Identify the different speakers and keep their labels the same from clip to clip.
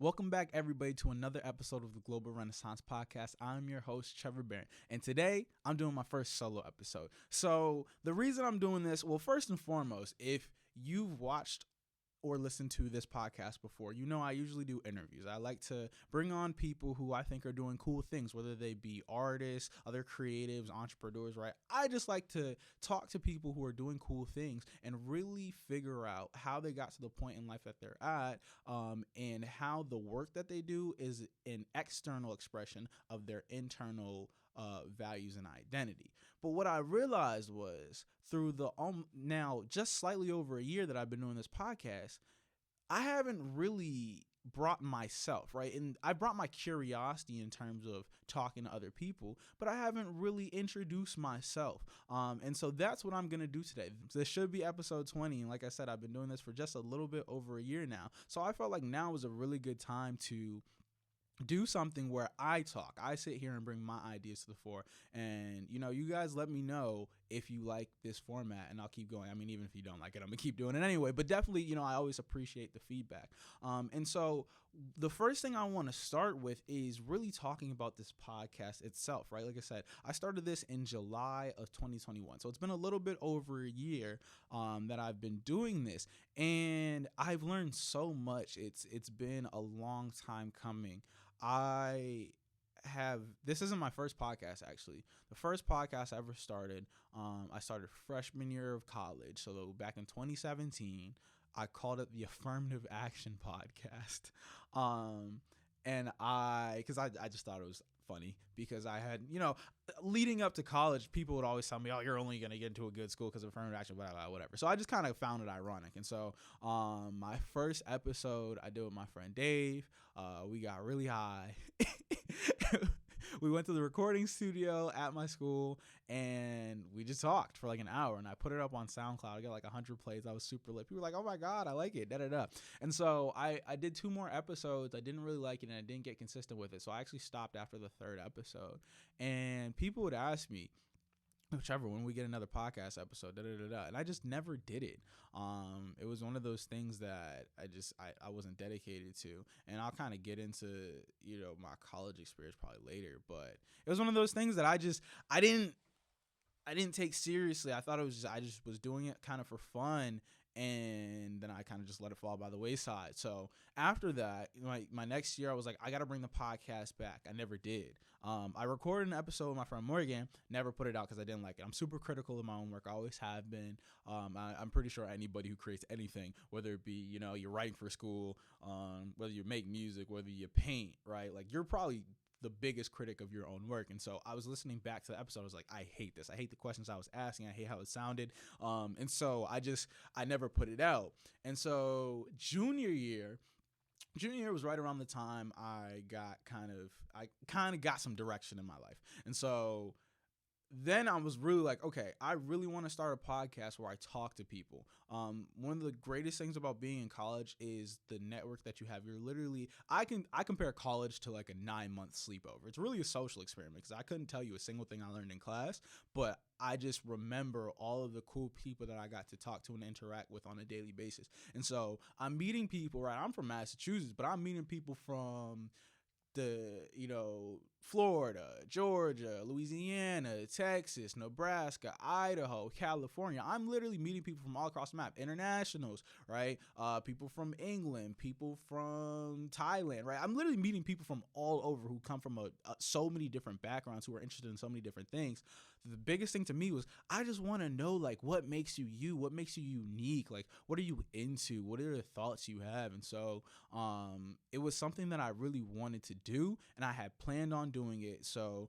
Speaker 1: Welcome back, everybody, to another episode of the Global Renaissance Podcast. I'm your host, Trevor Barron, and today I'm doing my first solo episode. So the reason I'm doing this, well, first and foremost, if you've watched or listened to this podcast before, you know I usually do interviews. I like to bring on people who I think are doing cool things, whether they be artists, other creatives, entrepreneurs, right? I just like to talk to people who are doing cool things and really figure out how they got to the point in life that they're at, and how the work that they do is an external expression of their internal values and identity. But what I realized was through the now just slightly over a year that I've been doing this podcast, I haven't really brought myself, right? And I brought my curiosity in terms of talking to other people, but I haven't really introduced myself. And so that's what I'm going to do today. This should be episode 20. And like I said, I've been doing this for just a little bit over a year now. So I felt like now was a really good time to do something where I talk. I sit here and bring my ideas to the fore. And, you guys let me know if you like this format and I'll keep going. I mean, even if you don't like it, I'm going to keep doing it anyway. But definitely, I always appreciate the feedback. And so the first thing I want to start with is really talking about this podcast itself, right? Like I said, I started this in July of 2021. So it's been a little bit over a year that I've been doing this. And I've learned so much. It's been a long time coming. This isn't my first podcast, actually. The first podcast I ever started, I started freshman year of college. So back in 2017, I called it the Affirmative Action Podcast. Because I just thought it was funny because I had, leading up to college, people would always tell me, oh, you're only going to get into a good school because of affirmative action, whatever. So I just kind of found it ironic. And so my first episode I did with my friend Dave. We got really high. We went to the recording studio at my school and we just talked for like an hour, and I put it up on SoundCloud. I got like 100 plays. I was super lit. People were like, oh my God, I like it. And so I did 2 more episodes. I didn't really like it and I didn't get consistent with it. So I actually stopped after the 3rd episode, and people would ask me, Trevor, when we get another podcast episode, and I just never did it. It was one of those things that I wasn't dedicated to, and I'll kind of get into, my college experience probably later, but it was one of those things that I didn't take seriously. I thought I just was doing it kind of for fun. And then I kind of just let it fall by the wayside. So after that, my next year, I was like, I got to bring the podcast back. I never did. I recorded an episode with my friend Morgan, never put it out because I didn't like it. I'm super critical of my own work. I always have been. I'm pretty sure anybody who creates anything, whether it be, you're writing for school, whether you make music, whether you paint, right? Like, you're probably the biggest critic of your own work. And so I was listening back to the episode. I was like, I hate this. I hate the questions I was asking. I hate how it sounded. And so I never put it out. And so junior year was right around the time I kind of got some direction in my life. And so then I was really like, okay, I really want to start a podcast where I talk to people. One of the greatest things about being in college is the network that you have. You're literally, I compare college to like a 9-month sleepover. It's really a social experiment because I couldn't tell you a single thing I learned in class, but I just remember all of the cool people that I got to talk to and interact with on a daily basis. And so I'm meeting people, right? I'm from Massachusetts, but I'm meeting people from Florida, Georgia, Louisiana, Texas, Nebraska, Idaho, California. I'm literally meeting people from all across the map, internationals, right? People from England, people from Thailand, right? I'm literally meeting people from all over who come from so many different backgrounds, who are interested in so many different things. The biggest thing to me was I just want to know, like, what makes you you? What makes you unique? Like, what are you into? What are the thoughts you have? And so it was something that I really wanted to do, and I had planned on doing it. So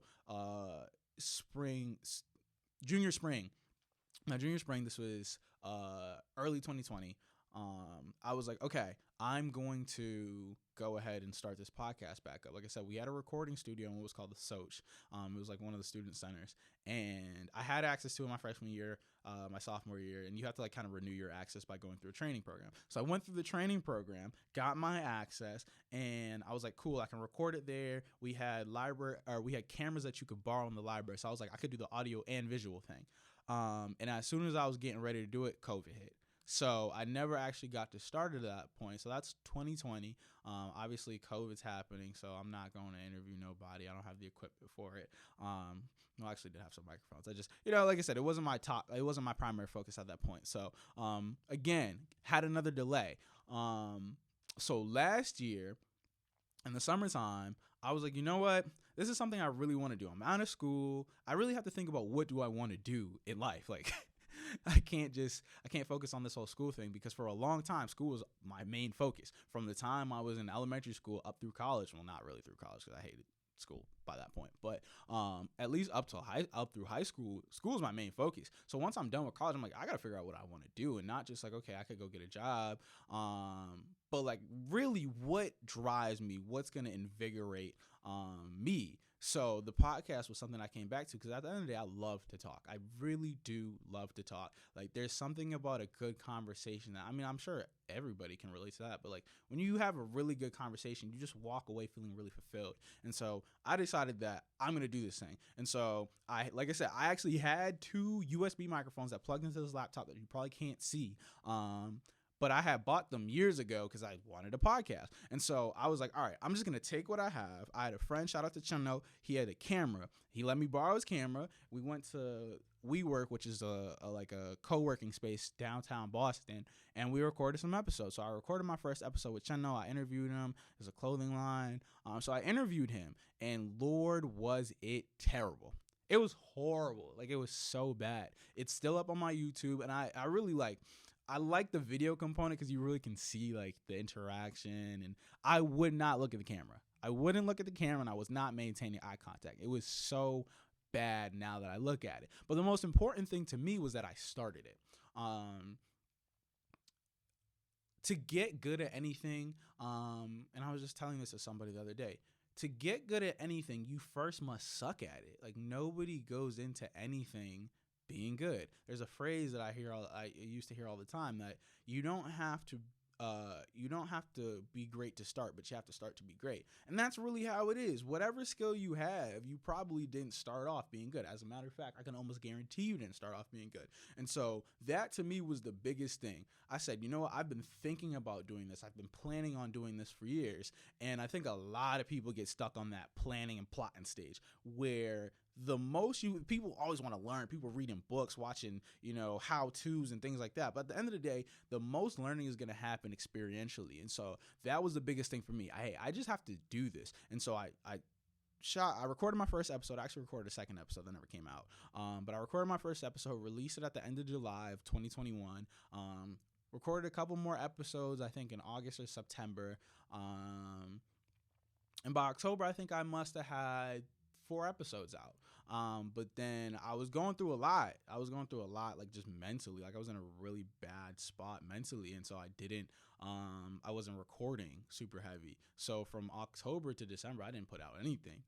Speaker 1: junior spring, this was early 2020. I was like, okay, I'm going to go ahead and start this podcast back up. Like I said, we had a recording studio and it was called the Soch. It was like one of the student centers, and I had access to it my freshman year, my sophomore year, and you have to like kind of renew your access by going through a training program. So I went through the training program, got my access, and I was like, cool, I can record it there. We had cameras that you could borrow in the library. So I was like, I could do the audio and visual thing. And as soon as I was getting ready to do it, COVID hit. So I never actually got to start at that point. So that's 2020. Obviously, COVID's happening, so I'm not going to interview nobody. I don't have the equipment for it. No, I actually did have some microphones. I just, like I said, it wasn't my primary focus at that point. So, again, had another delay. So last year in the summertime, I was like, you know what? This is something I really want to do. I'm out of school. I really have to think about what do I want to do in life. Like, I can't focus on this whole school thing, because for a long time, school was my main focus. From the time I was in elementary school up through college. Well, not really through college, because I hated school by that point, but at least up through high school is my main focus. So once I'm done with college, I'm like, I gotta figure out what I want to do, and not just like, okay, I could go get a job, but like really what drives me, what's gonna invigorate me. So the podcast was something I came back to, because at the end of the day, I love to talk. I really do love to talk. Like, there's something about a good conversation that, I mean, I'm sure everybody can relate to that, but like when you have a really good conversation, you just walk away feeling really fulfilled. And so I decided that I'm going to do this thing. And so like I said, I actually had 2 USB microphones that plugged into this laptop that you probably can't see. But I had bought them years ago because I wanted a podcast. And so I was like, all right, I'm just going to take what I have. I had a friend, shout out to Chino. He had a camera. He let me borrow his camera. We went to WeWork, which is a co-working space downtown Boston, and we recorded some episodes. So I recorded my first episode with Chino. I interviewed him. There's a clothing line. So I interviewed him, and Lord, was it terrible. It was horrible. Like, it was so bad. It's still up on my YouTube, and I really I like the video component, because you really can see like the interaction, and I would not look at the camera. I wouldn't look at the camera, and I was not maintaining eye contact. It was so bad now that I look at it. But the most important thing to me was that I started it. To get good at anything, and I was just telling this to somebody the other day, to get good at anything, you first must suck at it. Like, nobody goes into anything being good. There's a phrase that I used to hear all the time, that you don't have to be great to start, but you have to start to be great. And that's really how it is. Whatever skill you have, you probably didn't start off being good. As a matter of fact, I can almost guarantee you didn't start off being good. And so that to me was the biggest thing. I said, you know what? I've been thinking about doing this. I've been planning on doing this for years. And I think a lot of people get stuck on that planning and plotting stage, where people always want to learn. People reading books, watching, how-tos and things like that. But at the end of the day, the most learning is going to happen experientially. And so that was the biggest thing for me. I just have to do this. And so I recorded my first episode. I actually recorded a second episode that never came out. But I recorded my first episode, released it at the end of July of 2021. Recorded a couple more episodes, I think in August or September. And by October, I think I must have had 4 episodes out. But then I was going through a lot. Like, just mentally. Like, I was in a really bad spot mentally. And so I wasn't recording super heavy. So from October to December, I didn't put out anything.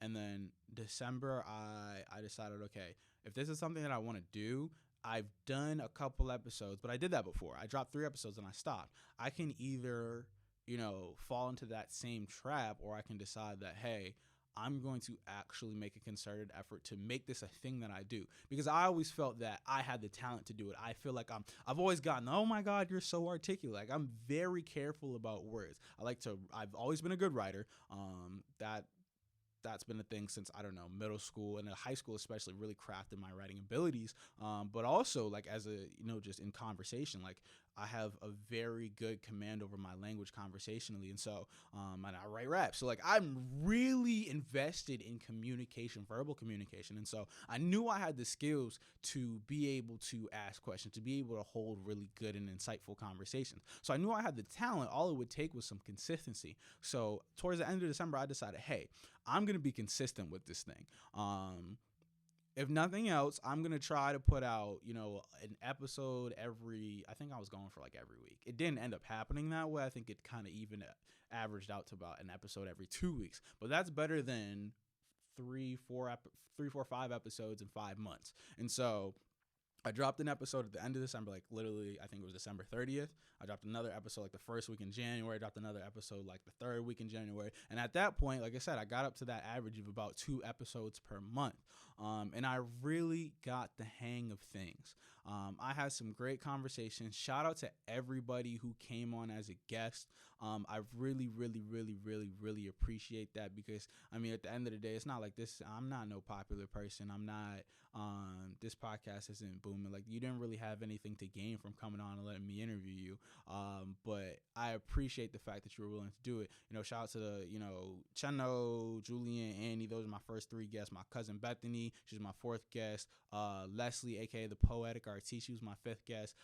Speaker 1: And then December, I decided, okay, if this is something that I want to do, I've done a couple episodes, but I did that before. I dropped 3 episodes and I stopped. I can either, fall into that same trap, or I can decide that, hey, I'm going to actually make a concerted effort to make this a thing that I do, because I always felt that I had the talent to do it. I feel like I've always gotten, oh my God, you're so articulate. Like, I'm very careful about words. I've always been a good writer. That's been a thing since, I don't know, middle school, and high school especially, really crafted my writing abilities. But also, like, as just in conversation, like, I have a very good command over my language conversationally. And so, and I write rap. So, like, I'm really invested in communication, verbal communication. And so I knew I had the skills to be able to ask questions, to be able to hold really good and insightful conversations. So I knew I had the talent. All it would take was some consistency. So towards the end of December, I decided, hey, I'm going to be consistent with this thing. If nothing else, I'm going to try to put out, an episode I think I was going for like every week. It didn't end up happening that way. I think it kind of even averaged out to about an episode every 2 weeks, but that's better than 3, 4, 5 episodes in 5 months. And so I dropped an episode at the end of December, like literally, I think it was December 30th. I dropped another episode like the first week in January. I dropped another episode like the third week in January. And at that point, like I said, I got up to that average of about 2 episodes per month. And I really got the hang of things. I had some great conversations. Shout out to everybody who came on as a guest. I really, really, really, really, really appreciate that because, I mean, at the end of the day, it's not like this. I'm not no popular person. I'm not, this podcast isn't booming. Like, you didn't really have anything to gain from coming on and letting me interview you. But I appreciate the fact that you were willing to do it. Shout out to the, Cheno, Julian, Annie. Those are my first three guests. My cousin Bethany, she's my fourth guest. Leslie, aka the Poetic Artiste, she was my fifth guest.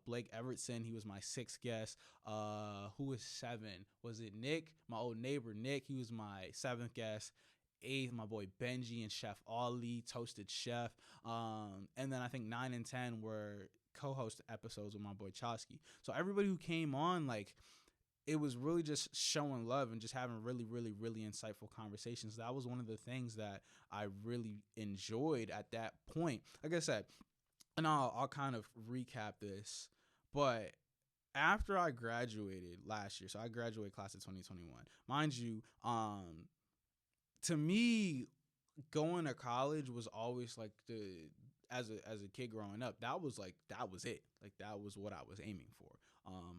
Speaker 1: Blake Evertson, he was my sixth guest. Who was seven? Was it Nick? My old neighbor Nick, he was my seventh guest. Eighth, my boy Benji and Chef Ollie, Toasted Chef. And then I think 9 and 10 were co-host episodes with my boy Chosky. So everybody who came on, like, it was really just showing love and just having really, really, really insightful conversations. That was one of the things that I really enjoyed at that point. Like I said, and I'll kind of recap this, but after I graduated last year, so I graduated class of 2021, mind you, to me, going to college was always like as a kid growing up, that was it. Like, that was what I was aiming for.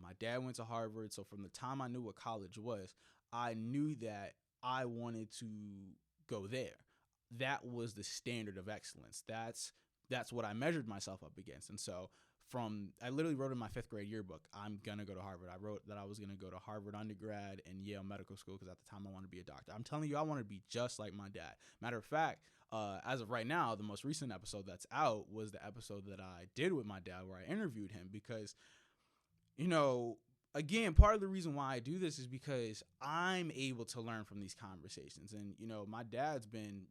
Speaker 1: My dad went to Harvard, so from the time I knew what college was, I knew that I wanted to go there. That was the standard of excellence. That's what I measured myself up against. And so I literally wrote in my fifth grade yearbook, I'm going to go to Harvard. I wrote that I was going to go to Harvard undergrad and Yale Medical School because at the time I wanted to be a doctor. I'm telling you, I wanted to be just like my dad. Matter of fact, as of right now, the most recent episode that's out was the episode that I did with my dad where I interviewed him because, again, part of the reason why I do this is because I'm able to learn from these conversations. And, my dad's been,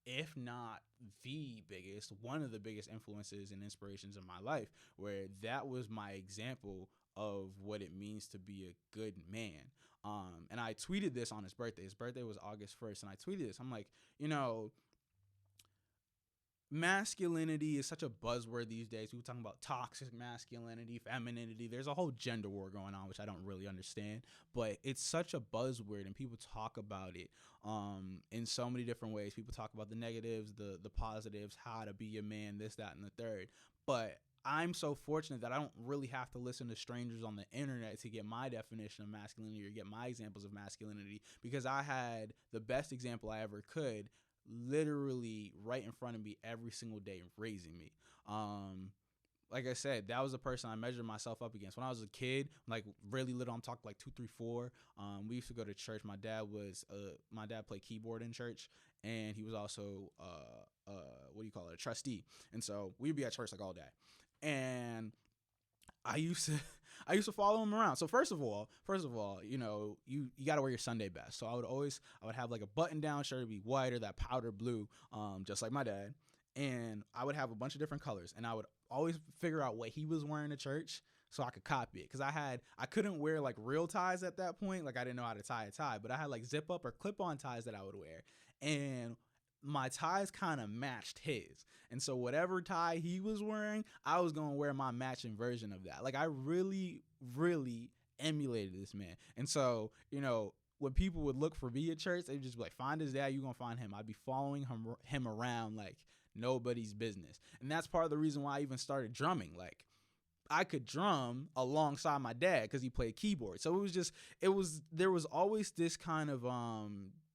Speaker 1: if not the biggest, one of the biggest influences and inspirations in my life, where that was my example of what it means to be a good man. And I tweeted this on his birthday. His birthday was August 1st. And I tweeted this. I'm like, masculinity is such a buzzword these days. People talking about toxic masculinity, femininity. There's a whole gender war going on, which I don't really understand, but it's such a buzzword and people talk about it in so many different ways. People talk about the negatives, the positives, how to be a man, this, that, and the third. But I'm so fortunate that I don't really have to listen to strangers on the internet to get my definition of masculinity or get my examples of masculinity, because I had the best example I ever could literally right in front of me every single day raising me. Like I said, that was the person I measured myself up against. When I was a kid, like really little, I'm talking like 2, 3, 4. We used to go to church. My dad played keyboard in church, and he was also a trustee. And so we'd be at church like all day. And I used to follow him around. So first of all, you got to wear your Sunday best. So I would have like a button down shirt, it'd be white or that powder blue, just like my dad. And I would have a bunch of different colors, and I would always figure out what he was wearing to church so I could copy it. Cause I couldn't wear like real ties at that point. Like, I didn't know how to tie a tie, but I had like zip up or clip on ties that I would wear. And my ties kind of matched his. And so whatever tie he was wearing, I was going to wear my matching version of that. Like, I really, really emulated this man. And so, when people would look for me at church, they'd just be like, find his dad, you're going to find him. I'd be following him around like nobody's business. And that's part of the reason why I even started drumming. Like, I could drum alongside my dad because he played keyboard. So there was always this kind of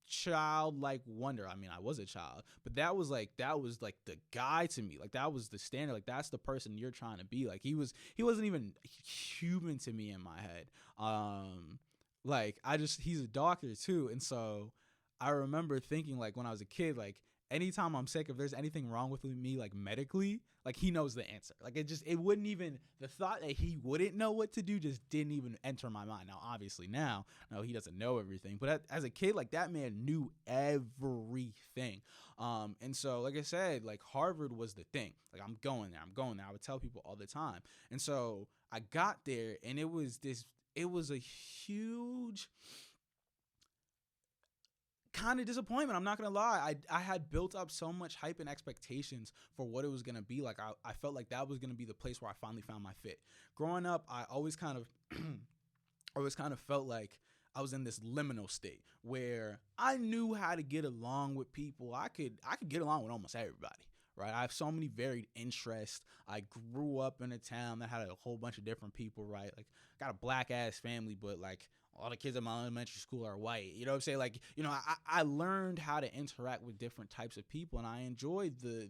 Speaker 1: childlike wonder. I mean, I was a child, but that was like the guy to me. Like, that was the standard. Like, that's the person you're trying to be. Like, he wasn't even human to me in my head. He's a doctor too. And so I remember thinking, like, when I was a kid, like, anytime I'm sick, if there's anything wrong with me, like medically, like, he knows the answer. Like, it wouldn't even, the thought that he wouldn't know what to do just didn't even enter my mind. Now, obviously now, no, he doesn't know everything, but as a kid, like, that man knew everything. And so, like I said, like, Harvard was the thing. Like, I'm going there. I would tell people all the time. And so I got there, and it was a huge kind of disappointment. I'm not gonna lie. I had built up so much hype and expectations for what it was gonna be. Like, I felt like that was gonna be the place where I finally found my fit. Growing up, I always kind of felt like I was in this liminal state where I knew how to get along with people. I could get along with almost everybody, right? I have so many varied interests. I grew up in a town that had a whole bunch of different people, right? Like, got a black ass family, but like all the kids in my elementary school are white. You know what I'm saying? Like, I learned how to interact with different types of people, and I enjoyed the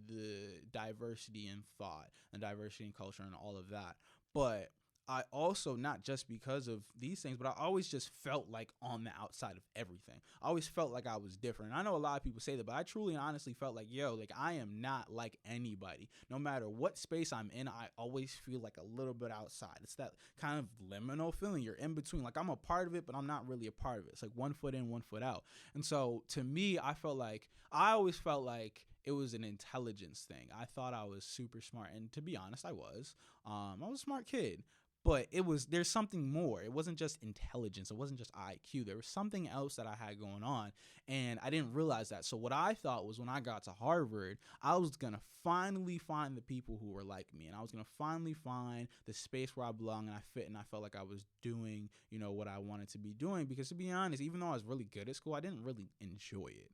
Speaker 1: diversity in thought and diversity in culture and all of that. But I also, not just because of these things, but I always just felt like on the outside of everything. I always felt like I was different. And I know a lot of people say that, but I truly and honestly felt like, like I am not like anybody. No matter what space I'm in, I always feel like a little bit outside. It's that kind of liminal feeling. You're in between. Like, I'm a part of it, but I'm not really a part of it. It's like one foot in, one foot out. And so to me, I always felt like it was an intelligence thing. I thought I was super smart. And to be honest, I was. I was a smart kid. But there's something more. It wasn't just intelligence. It wasn't just IQ. There was something else that I had going on, and I didn't realize that. So what I thought was, when I got to Harvard, I was going to finally find the people who were like me, and I was going to finally find the space where I belong and I fit, and I felt like I was doing, what I wanted to be doing. Because to be honest, even though I was really good at school, I didn't really enjoy it.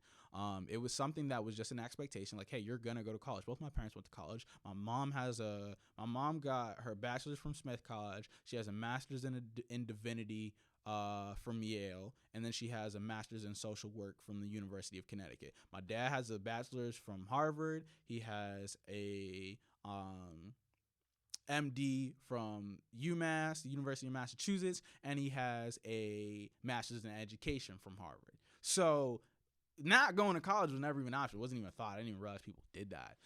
Speaker 1: It was something that was just an expectation, like, hey, you're gonna go to college. Both my parents went to college. My mom got her bachelor's from Smith College. She has a master's in divinity from Yale, and then she has a master's in social work from the University of Connecticut. My dad has a bachelor's from Harvard. He has a MD from UMass, the University of Massachusetts, and he has a master's in education from Harvard. So not going to college was never even an option. It wasn't even a thought. I didn't even realize people did that.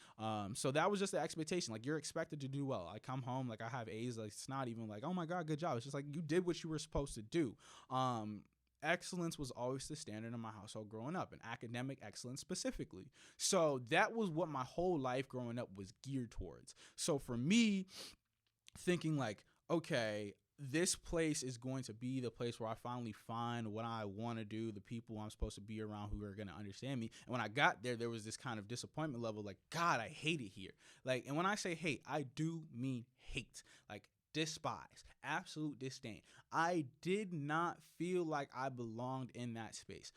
Speaker 1: So that was just the expectation. Like, you're expected to do well. I come home, like, I have A's. Like, it's not even like, oh my God, good job. It's just like, you did what you were supposed to do. Excellence was always the standard in my household growing up, and academic excellence specifically. So that was what my whole life growing up was geared towards. So for me, thinking like, okay, this place is going to be the place where I finally find what I want to do, the people I'm supposed to be around who are going to understand me. And when I got there, there was this kind of disappointment level, like, God, I hate it here. Like, and when I say hate, I do mean hate, like despise, absolute disdain. I did not feel like I belonged in that space.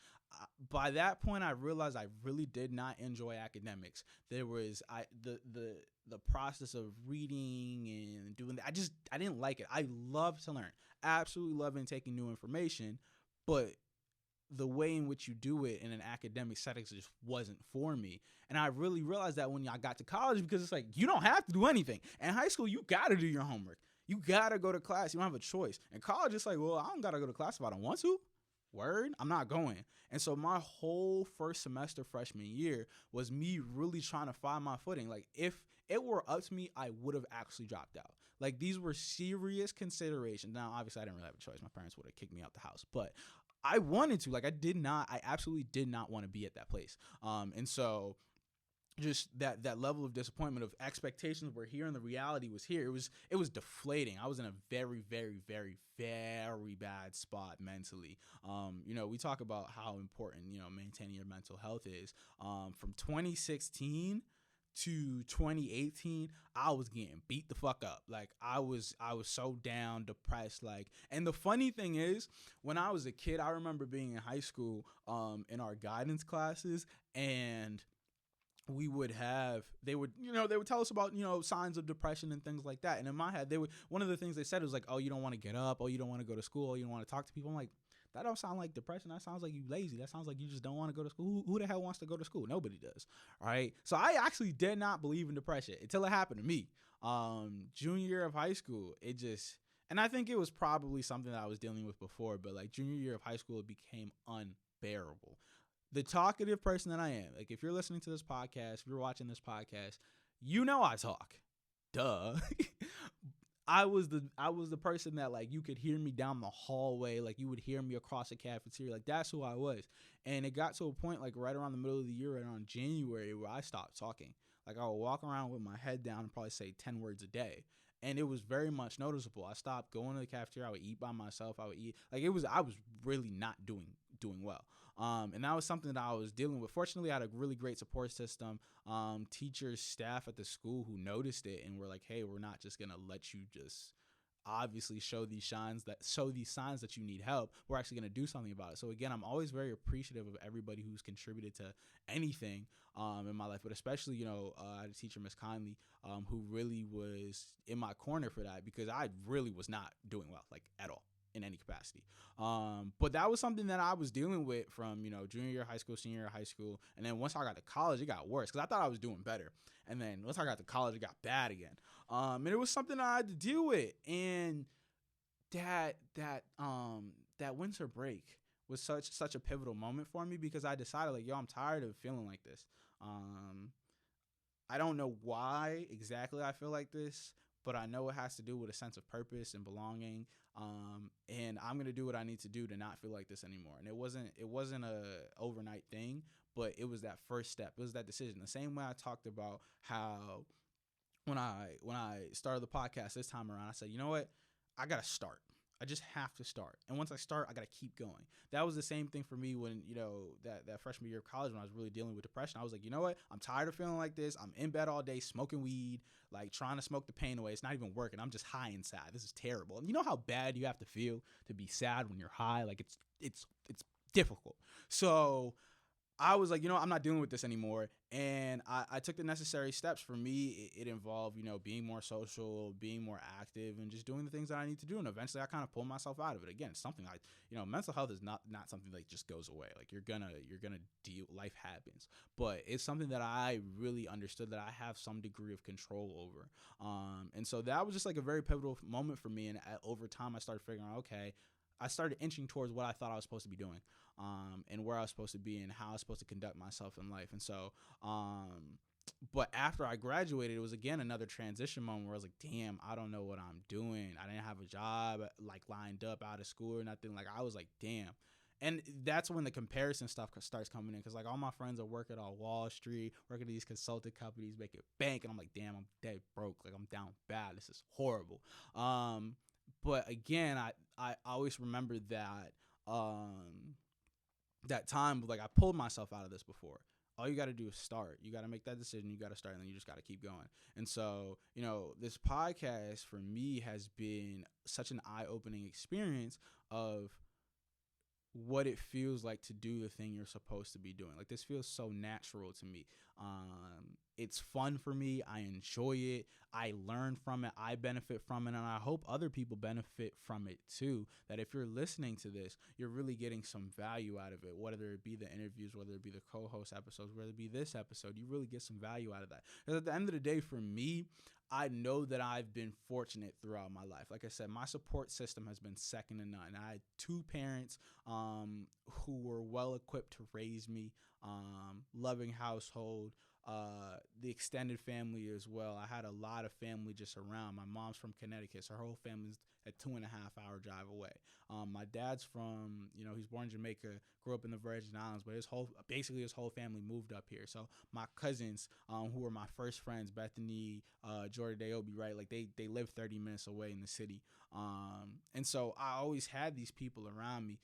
Speaker 1: By that point, I realized I really did not enjoy academics. There was the process of reading and doing that. I didn't like it. I love to learn, absolutely loving taking new information, but the way in which you do it in an academic setting just wasn't for me. And I really realized that when I got to college, because it's like, you don't have to do anything. In high school, you got to do your homework. You got to go to class. You don't have a choice. In college, it's like, well, I don't got to go to class if I don't want to. Word, I'm not going. And so my whole first semester freshman year was me really trying to find my footing. Like, if it were up to me, I would have actually dropped out. Like, these were serious considerations. Now, obviously, I didn't really have a choice. My parents would have kicked me out the house, but I wanted to. Like, I absolutely did not want to be at that place. And so just that level of disappointment, of expectations were here and the reality was here. It was deflating. I was in a very, very, very, very bad spot mentally. We talk about how important, maintaining your mental health is. From 2016 to 2018, I was getting beat the fuck up. Like, I was so down, depressed. Like, and the funny thing is, when I was a kid, I remember being in high school, in our guidance classes, and they would tell us about, signs of depression and things like that. And in my head, one of the things they said was like, oh, you don't want to get up. Oh, you don't want to go to school. Oh, you don't want to talk to people. I'm like, that don't sound like depression. That sounds like you lazy. That sounds like you just don't want to go to school. Who the hell wants to go to school? Nobody does. All right. So I actually did not believe in depression until it happened to me. Junior year of high school, and I think it was probably something that I was dealing with before, but like junior year of high school, it became unbearable. The talkative person that I am, like, if you're listening to this podcast, if you're watching this podcast, I talk. Duh. I was the person that, like, you could hear me down the hallway, like you would hear me across the cafeteria, like that's who I was. And it got to a point, like right around the middle of the year, right around January, where I stopped talking. Like, I would walk around with my head down and probably say 10 words a day. And it was very much noticeable. I stopped going to the cafeteria. I would eat by myself. I was really not doing well. And that was something that I was dealing with. Fortunately, I had a really great support system, teachers, staff at the school who noticed it and were like, hey, we're not just going to let you just obviously show these signs that you need help, we're actually going to do something about it. So again, I'm always very appreciative of everybody who's contributed to anything in my life, but especially, I had a teacher, Miss Conley, who really was in my corner for that, because I really was not doing well, like at all, in any capacity. But that was something that I was dealing with from, junior year of high school, senior year of high school. And then once I got to college, it got worse, because I thought I was doing better. And then once I got to college, it got bad again. And it was something I had to deal with. And that winter break was such a pivotal moment for me, because I decided, like, yo, I'm tired of feeling like this. I don't know why exactly I feel like this, but I know it has to do with a sense of purpose and belonging. And I'm gonna do what I need to do to not feel like this anymore. And it wasn't a overnight thing, but it was that first step. It was that decision. The same way I talked about how when I started the podcast this time around, I said, you know what, I gotta start. I just have to start. And once I start, I got to keep going. That was the same thing for me when, that freshman year of college, when I was really dealing with depression. I was like, you know what? I'm tired of feeling like this. I'm in bed all day smoking weed, like trying to smoke the pain away. It's not even working. I'm just high inside. This is terrible. And you know how bad you have to feel to be sad when you're high? Like it's difficult. So I was like, I'm not dealing with this anymore. And I took the necessary steps. For me, it involved, being more social, being more active, and just doing the things that I need to do. And eventually I kind of pulled myself out of it. Again, it's something mental health is not something that just goes away. Like you're gonna deal, life happens. But it's something that I really understood that I have some degree of control over. And so that was just like a very pivotal moment for me. And over time I started figuring out, okay, I started inching towards what I thought I was supposed to be doing, and where I was supposed to be and how I was supposed to conduct myself in life. And so, but after I graduated, it was again another transition moment where I was like, damn, I don't know what I'm doing. I didn't have a job like lined up out of school or nothing. Like I was like, damn. And that's when the comparison stuff starts coming in, because like all my friends are working on Wall Street, working at these consulting companies, making bank, and I'm like, damn, I'm dead broke. Like I'm down bad. This is horrible. But again, I always remember that that time, like I pulled myself out of this before. All you got to do is start. You got to make that decision. You got to start, and then you just got to keep going. And so, this podcast for me has been such an eye-opening experience of what it feels like to do the thing you're supposed to be doing. Like this feels so natural to me. It's fun for me. I enjoy it. I learn from it. I benefit from it. And I hope other people benefit from it too. That if you're listening to this, you're really getting some value out of it, whether it be the interviews, whether it be the co-host episodes, whether it be this episode, you really get some value out of that. Because at the end of the day, for me, I know that I've been fortunate throughout my life. Like I said, my support system has been second to none. I had two parents who were well equipped to raise me, loving household, the extended family as well. I had a lot of family just around. My mom's from Connecticut, so her whole family's a 2.5-hour drive away. My dad's from, he's born in Jamaica, grew up in the Virgin Islands, but his whole family moved up here. So my cousins, who were my first friends, Bethany, Jordan, Daobi, right? Like they live 30 minutes away in the city. And so I always had these people around me.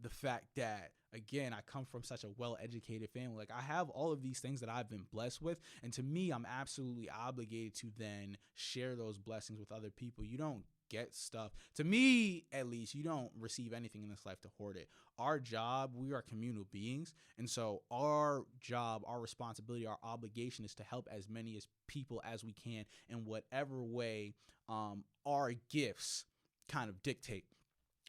Speaker 1: The fact that, again, I come from such a well-educated family. Like I have all of these things that I've been blessed with. And to me, I'm absolutely obligated to then share those blessings with other people. You don't get stuff. To me, at least, you don't receive anything in this life to hoard it. Our job, we are communal beings. And so our job, our responsibility, our obligation is to help as many as people as we can in whatever way our gifts kind of dictate.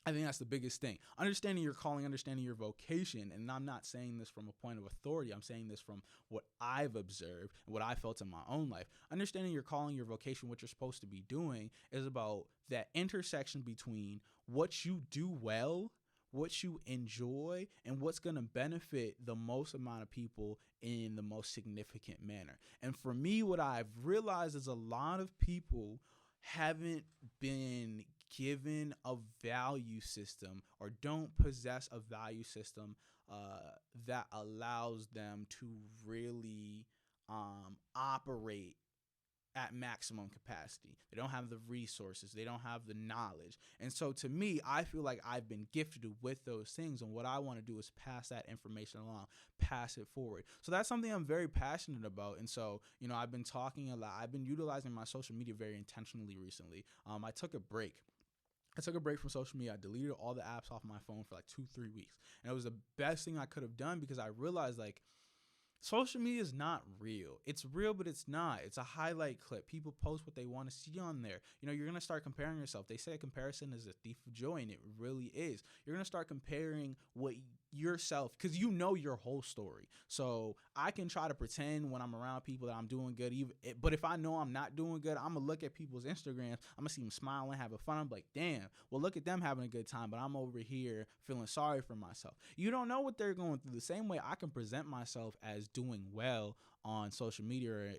Speaker 1: I think that's the biggest thing. Understanding your calling, understanding your vocation. And I'm not saying this from a point of authority. I'm saying this from what I've observed and what I felt in my own life. Understanding your calling, your vocation, what you're supposed to be doing is about that intersection between what you do well, what you enjoy, and what's going to benefit the most amount of people in the most significant manner. And for me, what I've realized is a lot of people haven't been given a value system or don't possess a value system that allows them to really operate at maximum capacity. They don't have the resources. They don't have the knowledge. And so to me, I feel like I've been gifted with those things. And what I want to do is pass that information along, pass it forward. So that's something I'm very passionate about. And so, I've been talking a lot. I've been utilizing my social media very intentionally recently. I took a break. From social media. I deleted all the apps off my phone for like 2-3 weeks. And it was the best thing I could have done because I realized like social media is not real. It's real, but it's not. It's a highlight clip. People post what they want to see on there. You're going to start comparing yourself. They say a comparison is a thief of joy, and it really is. You're going to start comparing what yourself, because your whole story. So I can try to pretend when I'm around people that I'm doing good, but if I know I'm not doing good, I'm going to look at people's Instagrams. I'm going to see them smiling, having fun. I'm like, damn, well, look at them having a good time, but I'm over here feeling sorry for myself. You don't know what they're going through. The same way I can present myself as doing well on social media or,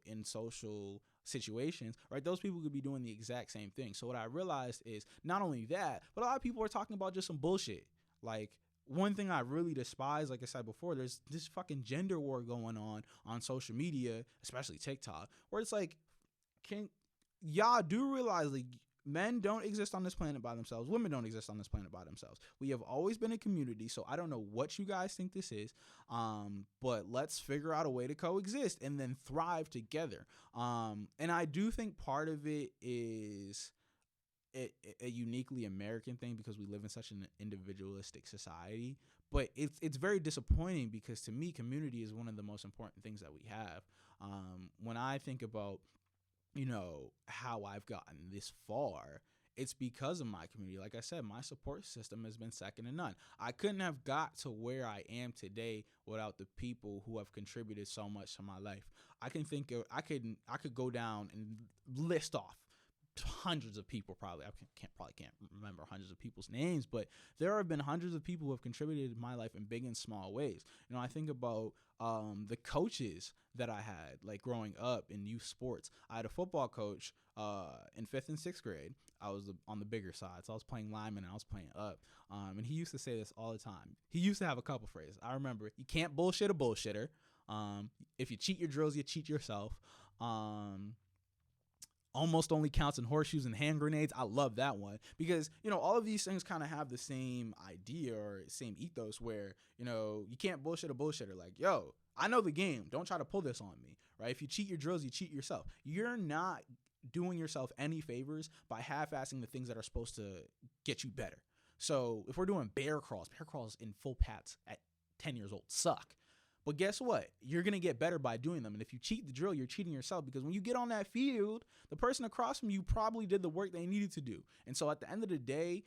Speaker 1: in social situations, right? Those people could be doing the exact same thing. So what I realized is not only that, but a lot of people are talking about just some bullshit. Like, one thing I really despise, like I said before, there's this fucking gender war going on social media, especially TikTok, where it's like, can y'all do realize like men don't exist on this planet by themselves. Women don't exist on this planet by themselves. We have always been a community. So I don't know what you guys think this is, but let's figure out a way to coexist and then thrive together. And I do think part of it is a uniquely American thing because we live in such an individualistic society. But it's very disappointing because to me, community is one of the most important things that we have. When I think about how I've gotten this far, it's because of my community. Like I said, my support system has been second to none. I couldn't have got to where I am today without the people who have contributed so much to my life. I could go down and list off hundreds of people. Probably can't remember hundreds of people's names, but there have been hundreds of people who have contributed to my life in big and small ways. I think about the coaches that I had, like growing up in youth sports. I had a football coach in 5th and 6th grade. I was on the bigger side, so I was playing lineman and I was playing up. And he used to say this all the time. He used to have a couple phrases. I remember, you can't bullshit a bullshitter. If you cheat your drills, you cheat yourself. Almost only counts in horseshoes and hand grenades. I love that one because, all of these things kind of have the same idea or same ethos where, you can't bullshit a bullshitter. Like, yo, I know the game. Don't try to pull this on me, right? If you cheat your drills, you cheat yourself. You're not doing yourself any favors by half-assing the things that are supposed to get you better. So if we're doing bear crawls in full pads at 10 years old suck. But guess what? You're going to get better by doing them. And if you cheat the drill, you're cheating yourself because when you get on that field, the person across from you probably did the work they needed to do. And so at the end of the day,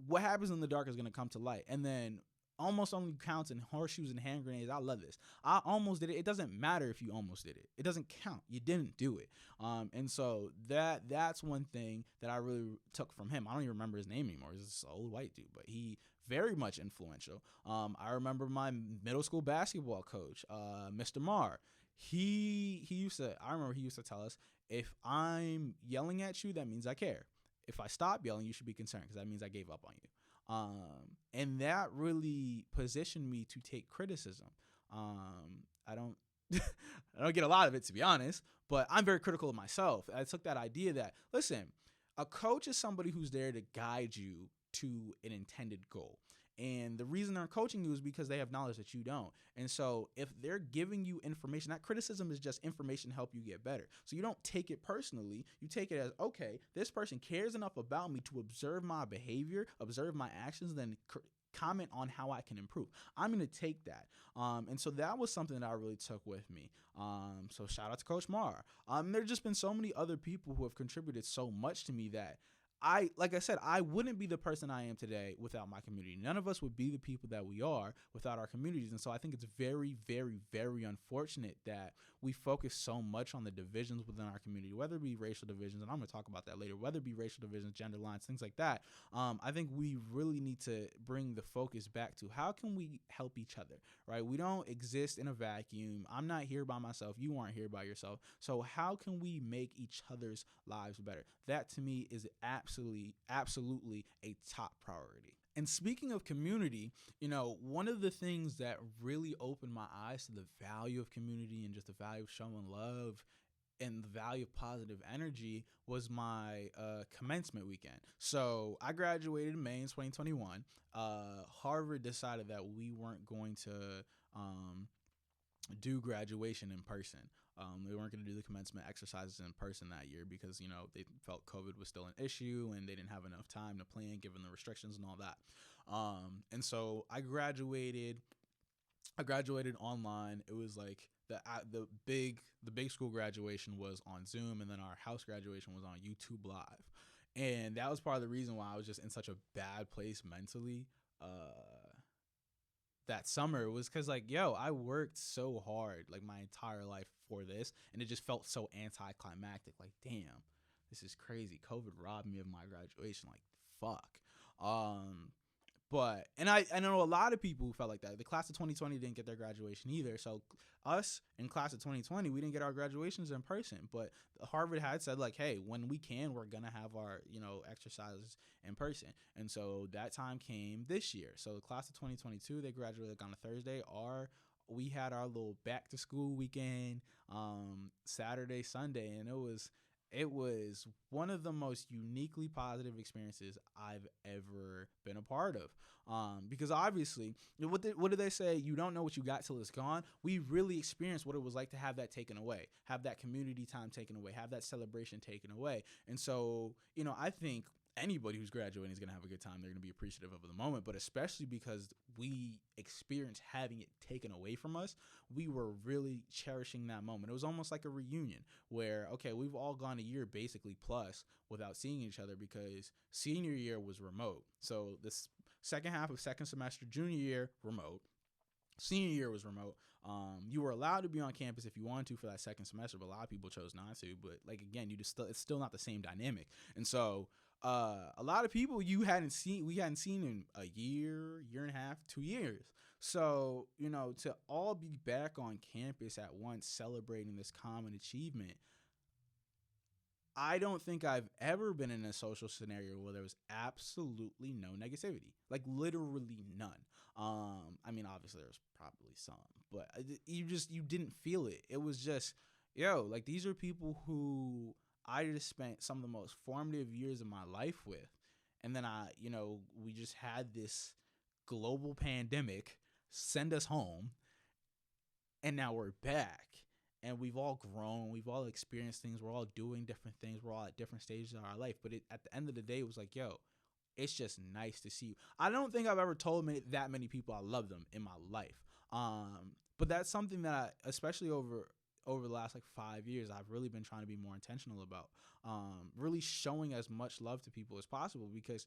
Speaker 1: what happens in the dark is going to come to light. And then almost only counts in horseshoes and hand grenades. I love this. I almost did it. It doesn't matter if you almost did it. It doesn't count. You didn't do it. And so that's one thing that I really took from him. I don't even remember his name anymore. He's this old white dude, but he very much influential. I remember my middle school basketball coach, Mr. Marr. I remember he used to tell us, if I'm yelling at you, that means I care. If I stop yelling, you should be concerned because that means I gave up on you. And that really positioned me to take criticism. I don't get a lot of it, to be honest, but I'm very critical of myself. I took that idea that, listen, a coach is somebody who's there to guide you to an intended goal. And the reason they're coaching you is because they have knowledge that you don't. And so if they're giving you information, that criticism is just information to help you get better. So you don't take it personally. You take it as, okay, this person cares enough about me to observe my behavior, observe my actions, then comment on how I can improve. I'm going to take that. And so that was something that I really took with me. So shout out to Coach Marr. There's just been so many other people who have contributed so much to me that like I said, I wouldn't be the person I am today without my community. None of us would be the people that we are without our communities. And so I think it's very, very, very unfortunate that we focus so much on the divisions within our community, whether it be racial divisions, and I'm going to talk about that later, whether it be racial divisions, gender lines, things like that. I think we really need to bring the focus back to how can we help each other, right? We don't exist in a vacuum. I'm not here by myself. You aren't here by yourself. So how can we make each other's lives better? That to me is absolutely a top priority. And speaking of community, one of the things that really opened my eyes to the value of community and just the value of showing love and the value of positive energy was my commencement weekend. So I graduated in May in 2021. Harvard decided that we weren't going to um, do graduation in person. They weren't going to do the commencement exercises in person that year because, they felt COVID was still an issue and they didn't have enough time to plan given the restrictions and all that. And so I graduated online. It was like the big school graduation was on Zoom, and then our house graduation was on YouTube Live. And that was part of the reason why I was just in such a bad place mentally that summer, was because, like, I worked so hard like my entire life for this, and it just felt so anticlimactic. Like, damn, this is crazy. COVID robbed me of my graduation. Like, fuck. But I know a lot of people who felt like that. The class of 2020 didn't get their graduation either. So us in class of 2020, we didn't get our graduations in person. But Harvard had said, like, hey, when we can, we're gonna have our exercises in person. And so that time came this year. So the class of 2022, they graduated on a Thursday. We had our little back to school weekend, Saturday, Sunday, and it was one of the most uniquely positive experiences I've ever been a part of. Because obviously, what did they say? You don't know what you got till it's gone. We really experienced what it was like to have that taken away, have that community time taken away, have that celebration taken away. And so, I think anybody who's graduating is going to have a good time. They're going to be appreciative of the moment, but especially because we experienced having it taken away from us, we were really cherishing that moment. It was almost like a reunion where, okay, we've all gone a year basically plus without seeing each other because senior year was remote. So this second half of second semester, junior year, remote. Senior year was remote. You were allowed to be on campus if you wanted to for that second semester, but a lot of people chose not to. But like, again, it's still not the same dynamic. And so a lot of people we hadn't seen in a year and a half, 2 years. So, to all be back on campus at once celebrating this common achievement, I don't think I've ever been in a social scenario where there was absolutely no negativity, like literally none. I mean, obviously there was probably some, but you didn't feel it. It was just, like, these are people who I just spent some of the most formative years of my life with. And then we just had this global pandemic send us home, and now we're back. And we've all grown. We've all experienced things. We're all doing different things. We're all at different stages of our life. But at the end of the day, it was like, it's just nice to see you. I don't think I've ever told that many people I love them in my life. But that's something that especially over the last like 5 years, I've really been trying to be more intentional about. Really showing as much love to people as possible, because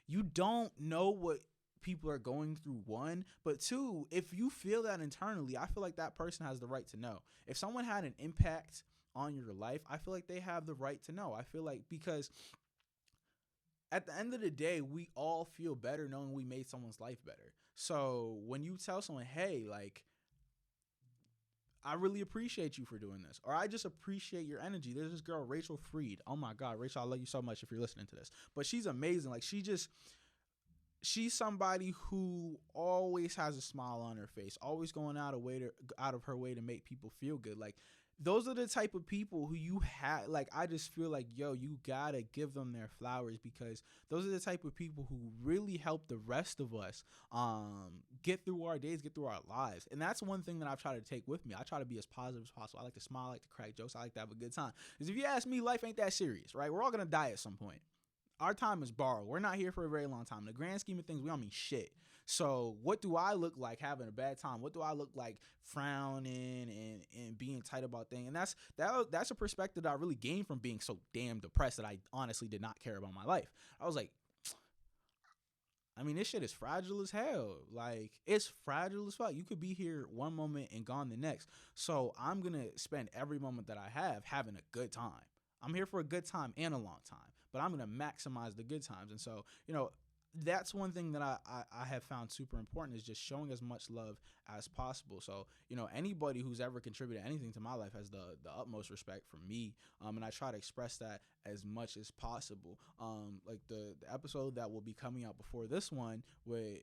Speaker 1: you don't know what people are going through, one, but two, if you feel that internally, I feel like that person has the right to know. If someone had an impact on your life, I feel like they have the right to know. I feel like, because at the end of the day, we all feel better knowing we made someone's life better. So when you tell someone, hey, like, I really appreciate you for doing this, or I just appreciate your energy. There's this girl, Rachel Freed. Oh my God, Rachel, I love you so much if you're listening to this. But she's amazing. Like, she's somebody who always has a smile on her face, always going out of her way to make people feel good. Like, those are the type of people who you have. Like, I just feel like, you gotta give them their flowers, because those are the type of people who really help the rest of us get through our days, get through our lives. And that's one thing that I've tried to take with me. I try to be as positive as possible. I like to smile, I like to crack jokes, I like to have a good time. Because if you ask me, life ain't that serious, right? We're all gonna die at some point. Our time is borrowed. We're not here for a very long time. In the grand scheme of things, we don't mean shit. So what do I look like having a bad time? What do I look like frowning and being tight about things? And that's a perspective that I really gained from being so damn depressed that I honestly did not care about my life. I was like, I mean, this shit is fragile as hell. Like, it's fragile as fuck. You could be here one moment and gone the next. So I'm going to spend every moment that I have having a good time. I'm here for a good time and a long time, but I'm going to maximize the good times. And so, that's one thing that I have found super important, is just showing as much love as possible. So, anybody who's ever contributed anything to my life has the utmost respect for me. And I try to express that as much as possible. Like the episode that will be coming out before this one with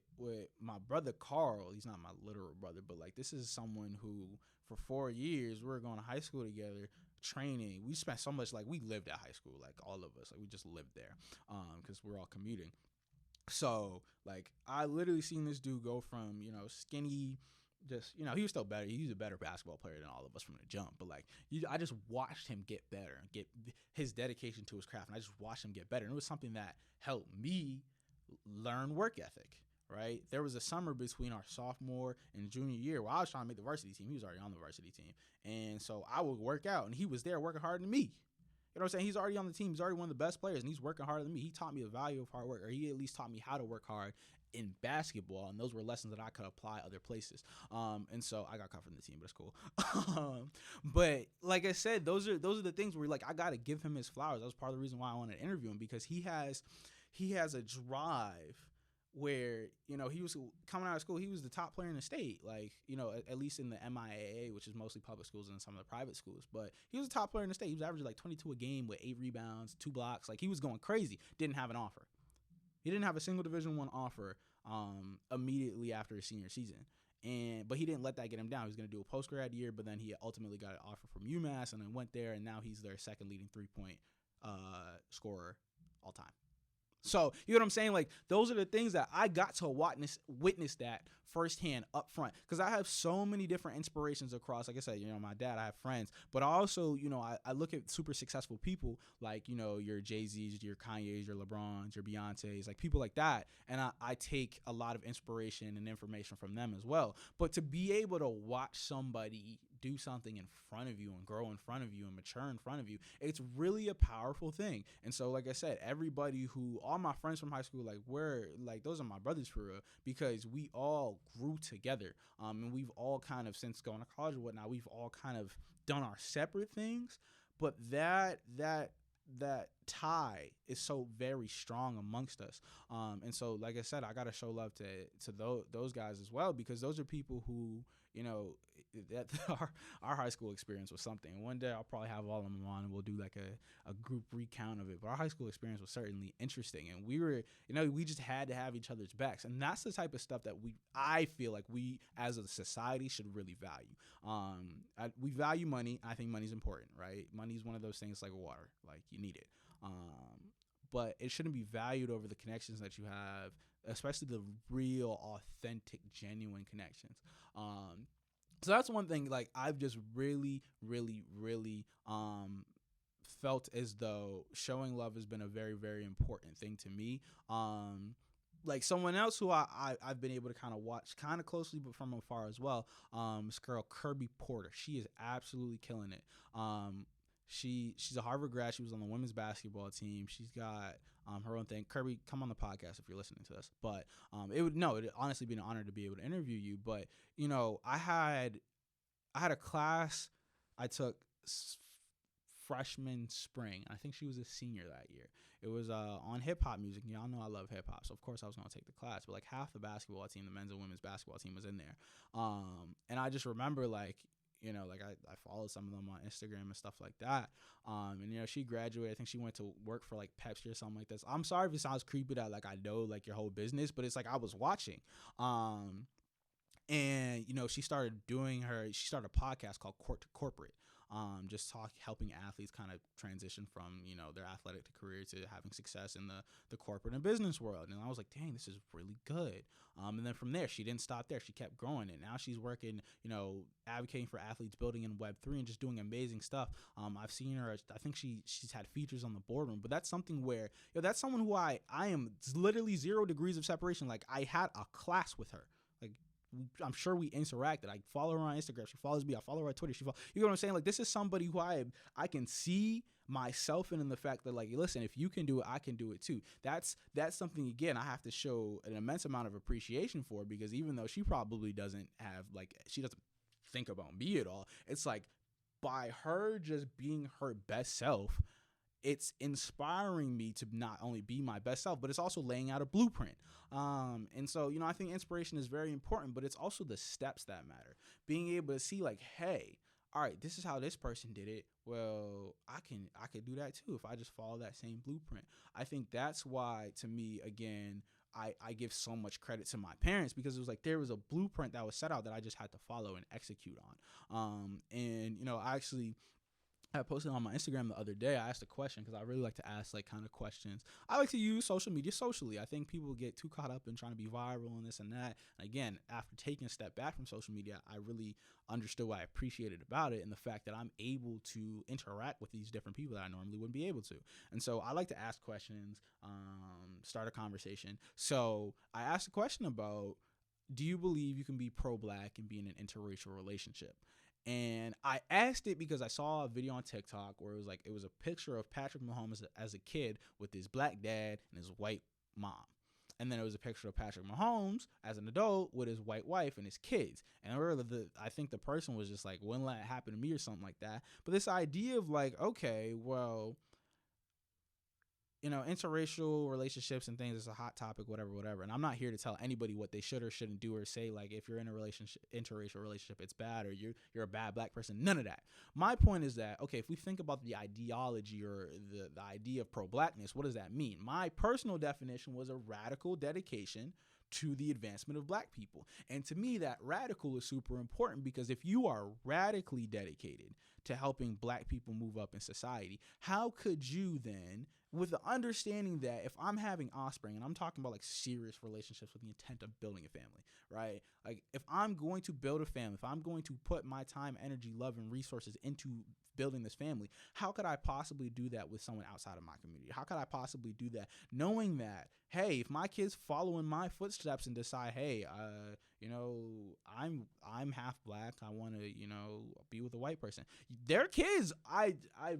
Speaker 1: my brother Carl. He's not my literal brother, but like, this is someone who for 4 years we were going to high school together. training. We spent so much, like, we lived at high school, like all of us, like we just lived there, because we're all commuting. So like I literally seen this dude go from, skinny, just, he was still better. He was a better basketball player than all of us from the jump. But like I just watched him get better, get his dedication to his craft, and I just watched him get better. And it was something that helped me learn work ethic. Right, there was a summer between our sophomore and junior year where I was trying to make the varsity team. He was already on the varsity team, and so I would work out, and he was there working harder than me. You know what I'm saying? He's already on the team. He's already one of the best players, and he's working harder than me. He taught me the value of hard work, or he at least taught me how to work hard in basketball, and those were lessons that I could apply other places. And so I got cut from the team, but it's cool. But like I said, those are the things where like I got to give him his flowers. That was part of the reason why I wanted to interview him, because he has a drive where, he was coming out of school, he was the top player in the state, like, at least in the MIAA, which is mostly public schools and some of the private schools. But he was a top player in the state. He was averaging like 22 a game with 8 rebounds, 2 blocks. Like, he was going crazy. Didn't have an offer. He didn't have a single Division I offer immediately after his senior season. But he didn't let that get him down. He was going to do a post-grad year, but then he ultimately got an offer from UMass and then went there, and now he's their second leading three-point scorer all time. So, you know what I'm saying? Like, those are the things that I got to witness that firsthand up front. Because I have so many different inspirations across, like I said, my dad, I have friends. But I also, I look at super successful people like, your Jay-Z's, your Kanye's, your LeBron's, your Beyonce's, like people like that. And I take a lot of inspiration and information from them as well. But to be able to watch somebody do something in front of you and grow in front of you and mature in front of you, it's really a powerful thing. And so, like I said, all my friends from high school, like, those are my brothers for real, because we all grew together. And we've all kind of, since going to college or whatnot, we've all kind of done our separate things. But that tie is so very strong amongst us. And so, like I said, I got to show love to those guys as well, because those are people who, that our high school experience was something. And one day I'll probably have all of them on and we'll do like a group recount of it. But our high school experience was certainly interesting. And we were, we just had to have each other's backs. And that's the type of stuff that I feel like we as a society should really value. We value money. I think money's important, right? Money is one of those things like water. Like, you need it. But it shouldn't be valued over the connections that you have, especially the real, authentic, genuine connections. So that's one thing, like, I've just really, really, really felt as though showing love has been a very, very important thing to me. Like, someone else who I've been able to kind of watch kind of closely, but from afar as well, this girl, Kirby Porter. She is absolutely killing it. She's a Harvard grad. She was on the women's basketball team. She's got her own thing. Kirby, come on the podcast if you're listening to this. But it'd honestly be an honor to be able to interview you. But I had a class I took freshman spring. I think she was a senior that year. It was on hip hop music. Y'all know I love hip hop, so of course I was gonna take the class. But like half the basketball team, the men's and women's basketball team, was in there. And I just remember like, I followed some of them on Instagram and stuff like that. And, she graduated. I think she went to work for like Pepsi or something like this. I'm sorry if it sounds creepy that like I know like your whole business, but it's like I was watching. And, she started a podcast called Court to Corporate. Just helping athletes kind of transition from, their athletic career to having success in the corporate and business world. And I was like, dang, this is really good. And then from there, she didn't stop there. She kept growing it. Now she's working, advocating for athletes, building in Web3 and just doing amazing stuff. I've seen her, I think she's had features on the boardroom, but that's something where, that's someone who I am literally 0 degrees of separation. Like, I had a class with her. Like, I'm sure we interacted. I follow her on Instagram. She follows me. I follow her on Twitter. You know what I'm saying? Like, this is somebody who I can see myself in the fact that, like, listen, if you can do it, I can do it too. That's something, again, I have to show an immense amount of appreciation for, because even though she probably doesn't have, like, she doesn't think about me at all, it's like by her just being her best self, it's inspiring me to not only be my best self, but it's also laying out a blueprint. And so, I think inspiration is very important, but it's also the steps that matter. Being able to see like, hey, all right, this is how this person did it. Well, I could do that too if I just follow that same blueprint. I think that's why, to me, again, I give so much credit to my parents, because it was like there was a blueprint that was set out that I just had to follow and execute on. And, I actually I posted on my Instagram the other day. I asked a question because I really like to ask like kind of questions. I like to use social media socially. I think people get too caught up in trying to be viral and this and that. And again, after taking a step back from social media, I really understood what I appreciated about it and the fact that I'm able to interact with these different people that I normally wouldn't be able to. And so I like to ask questions, start a conversation. So I asked a question about, do you believe you can be pro-black and be in an interracial relationship? And I asked it because I saw a video on TikTok where it was a picture of Patrick Mahomes as a kid with his black dad and his white mom. And then it was a picture of Patrick Mahomes as an adult with his white wife and his kids. And I think the person was just like, wouldn't let it happen to me or something like that. But this idea of like, okay, well, interracial relationships and things is a hot topic, whatever. And I'm not here to tell anybody what they should or shouldn't do or say, like, if you're in a interracial relationship, it's bad or you're a bad black person. None of that. My point is that, okay, if we think about the ideology or the idea of pro-blackness, what does that mean? My personal definition was a radical dedication to the advancement of black people. And to me, that radical is super important because if you are radically dedicated to helping black people move up in society, how could you then, with the understanding that if I'm having offspring, and I'm talking about like serious relationships with the intent of building a family, right? Like if I'm going to build a family, if I'm going to put my time, energy, love, and resources into building this family, how could I possibly do that with someone outside of my community? How could I possibly do that knowing that, hey, if my kids follow in my footsteps and decide, hey, I'm half black, I want to, be with a white person, their kids, I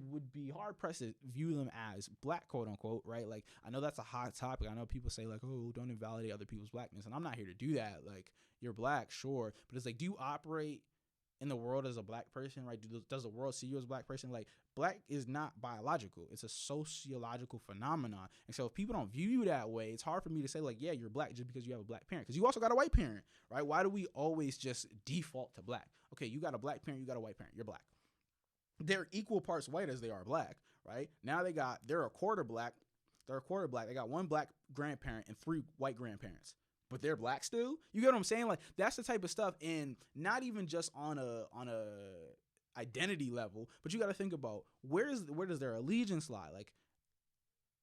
Speaker 1: would be hard pressed to view them as black, quote unquote, right? Like, I know that's a hot topic. I know people say like, oh, don't invalidate other people's blackness. And I'm not here to do that. Like, you're black, sure. But it's like, do you operate in the world as a black person, right? Does the world see you as a black person? Like, black is not biological. It's a sociological phenomenon. And so if people don't view you that way, it's hard for me to say like, yeah, you're black just because you have a black parent. Because you also got a white parent, right? Why do we always just default to black? Okay, you got a black parent, you got a white parent, you're black. They're equal parts white as they are black, right? Now they're a quarter black. They got one black grandparent and 3 white grandparents, but they're black still. You get what I'm saying? Like, that's the type of stuff, and not even just on a identity level, but you got to think about where does their allegiance lie? Like,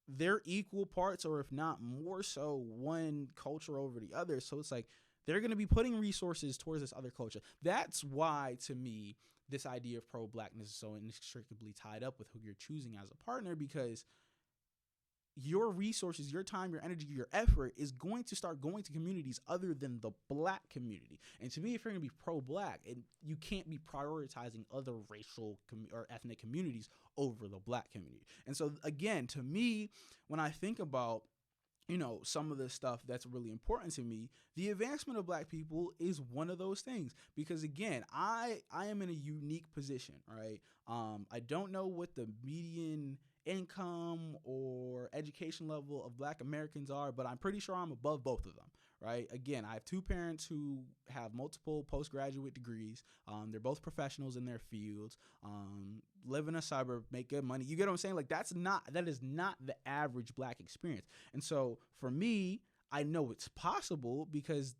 Speaker 1: they're equal parts, or if not more so, one culture over the other. So it's like they're going to be putting resources towards this other culture. That's why, to me, this idea of pro-blackness is so inextricably tied up with who you're choosing as a partner, because your resources, your time, your energy, your effort is going to start going to communities other than the black community. And to me, if you're going to be pro-black, you can't be prioritizing other racial or ethnic communities over the black community. And so again, to me, when I think about some of the stuff that's really important to me, the advancement of black people is one of those things. Because again, I am in a unique position, right? I don't know what the median income or education level of black Americans are, but I'm pretty sure I'm above both of them, right? Again, I have 2 parents who have multiple postgraduate degrees. They're both professionals in their fields, live in a suburb, make good money. You get what I'm saying? Like, that is not the average black experience. And so for me, I know it's possible because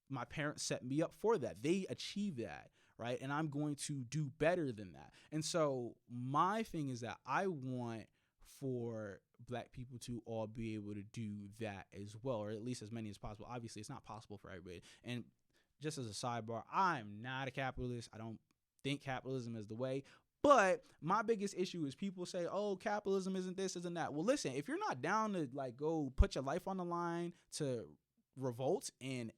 Speaker 1: my parents set me up for that. They achieved that, right? And I'm going to do better than that. And so my thing is that I want for black people to all be able to do that as well, or at least as many as possible. Obviously, it's not possible for everybody. And just as a sidebar, I'm not a capitalist. I don't think capitalism is the way. But my biggest issue is people say, oh, capitalism isn't this, isn't that. Well, listen, if you're not down to like go put your life on the line to revolt and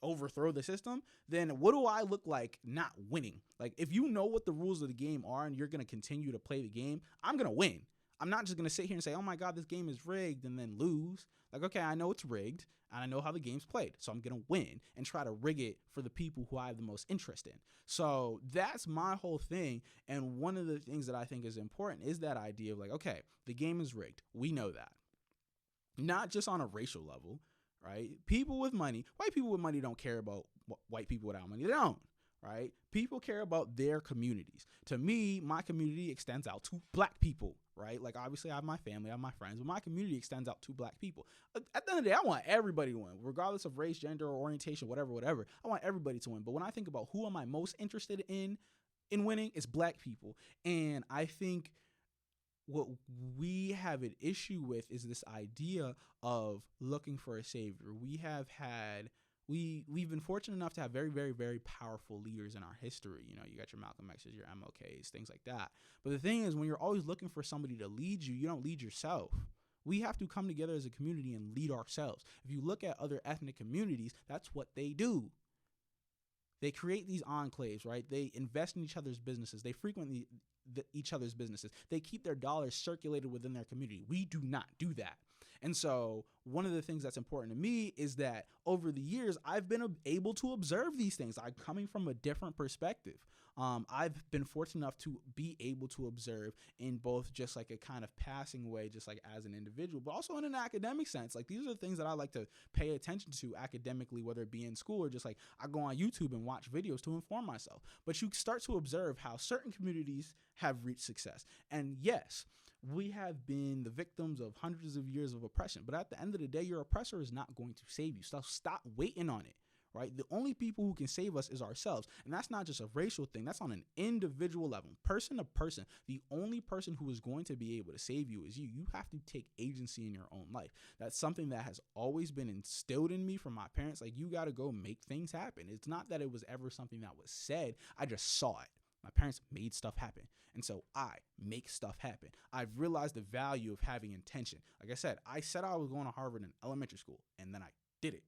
Speaker 1: overthrow the system, then what do I look like not winning? Like, if you know what the rules of the game are and you're going to continue to play the game, I'm going to win. I'm not just going to sit here and say, oh my God, this game is rigged and then lose. Like, okay, I know it's rigged and I know how the game's played, so I'm going to win and try to rig it for the people who I have the most interest in. So that's my whole thing. And one of the things that I think is important is that idea of like, okay, the game is rigged. We know that. Not just on a racial level, right? People with money, white people with money don't care about white people without money. They don't, right? People care about their communities. To me, my community extends out to black people, right? Like, obviously I have my family, I have my friends, but my community extends out to black people. At the end of the day, I want everybody to win, regardless of race, gender, or orientation, whatever. I want everybody to win. But when I think about who am I most interested in in winning, it's black people. And I think what we have an issue with is this idea of looking for a savior. We've been fortunate enough to have very, very, very powerful leaders in our history. You know, you got your Malcolm X's, your MLKs, things like that. But the thing is, when you're always looking for somebody to lead you, you don't lead yourself. We have to come together as a community and lead ourselves. If you look at other ethnic communities, that's what they do. They create these enclaves, right? They invest in each other's businesses. They frequent each other's businesses. They keep their dollars circulated within their community. We do not do that. And so one of the things that's important to me is that over the years, I've been able to observe these things. I'm coming from a different perspective. I've been fortunate enough to be able to observe in both just like a kind of passing way, just like as an individual, but also in an academic sense. Like these are the things that I like to pay attention to academically, whether it be in school or just like I go on YouTube and watch videos to inform myself. But you start to observe how certain communities have reached success. And yes, we have been the victims of hundreds of years of oppression. But at the end of the day, your oppressor is not going to save you. So stop waiting on it, right? The only people who can save us is ourselves. And that's not just a racial thing. That's on an individual level, person to person. The only person who is going to be able to save you is you. You have to take agency in your own life. That's something that has always been instilled in me from my parents. Like, you got to go make things happen. It's not that it was ever something that was said. I just saw it. My parents made stuff happen. And so I make stuff happen. I've realized the value of having intention. Like I said I was going to Harvard in elementary school, and then I did it.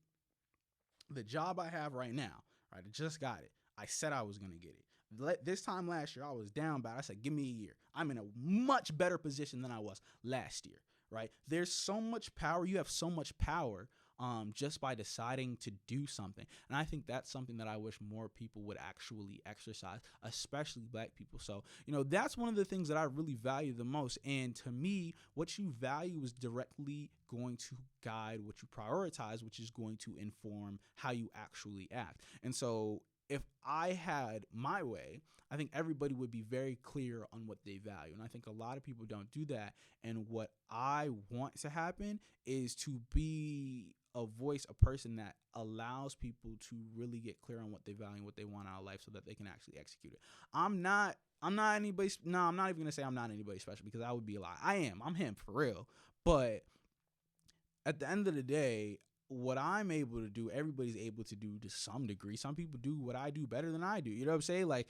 Speaker 1: The job I have right now, right, I just got it. I said I was going to get it. This time last year, I was down bad. I said, give me a year. I'm in a much better position than I was last year, right? There's so much power. You have so much power just by deciding to do something. And I think that's something that I wish more people would actually exercise, especially black people. So, you know, that's one of the things that I really value the most. And to me, what you value is directly going to guide what you prioritize, which is going to inform how you actually act. And so if I had my way, I think everybody would be very clear on what they value. And I think a lot of people don't do that. And what I want to happen is to be a voice, a person that allows people to really get clear on what they value and what they want out of life so that they can actually execute it. I'm not anybody. No, I'm not even going to say I'm not anybody special, because that would be a lie. I'm him for real. But at the end of the day, what I'm able to do, everybody's able to do to some degree. Some people do what I do better than I do. You know what I'm saying? Like,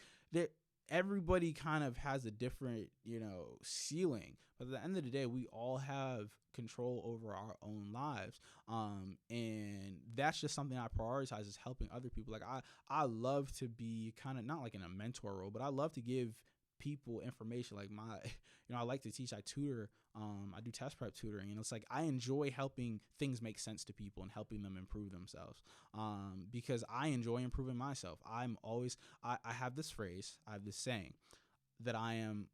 Speaker 1: everybody kind of has a different, ceiling. But at the end of the day, we all have control over our own lives. And that's just something I prioritize, is helping other people. Like, I love to be kind of not like in a mentor role, but I love to give people information. Like I like to teach, I tutor, I do test prep tutoring, and it's like I enjoy helping things make sense to people and helping them improve themselves, because I enjoy improving myself. I have this phrase, I have this saying, that I am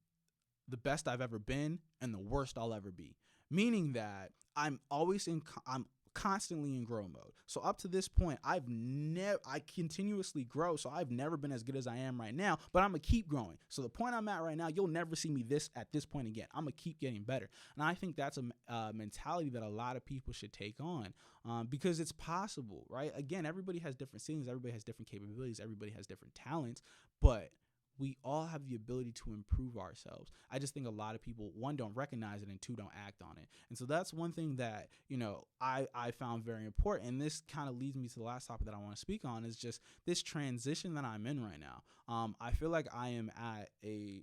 Speaker 1: the best I've ever been and the worst I'll ever be, meaning that I'm constantly in grow mode. So up to this point, I continuously grow. So I've never been as good as I am right now, but I'm gonna keep growing. So the point I'm at right now, you'll never see me at this point again. I'm gonna keep getting better. And I think that's a mentality that a lot of people should take on, because it's possible, right? Again, everybody has different ceilings. Everybody has different capabilities. Everybody has different talents, but we all have the ability to improve ourselves. I just think a lot of people, one, don't recognize it, and two, don't act on it. And so that's one thing that, I found very important. And this kind of leads me to the last topic that I want to speak on, is just this transition that I'm in right now. I feel like I am at a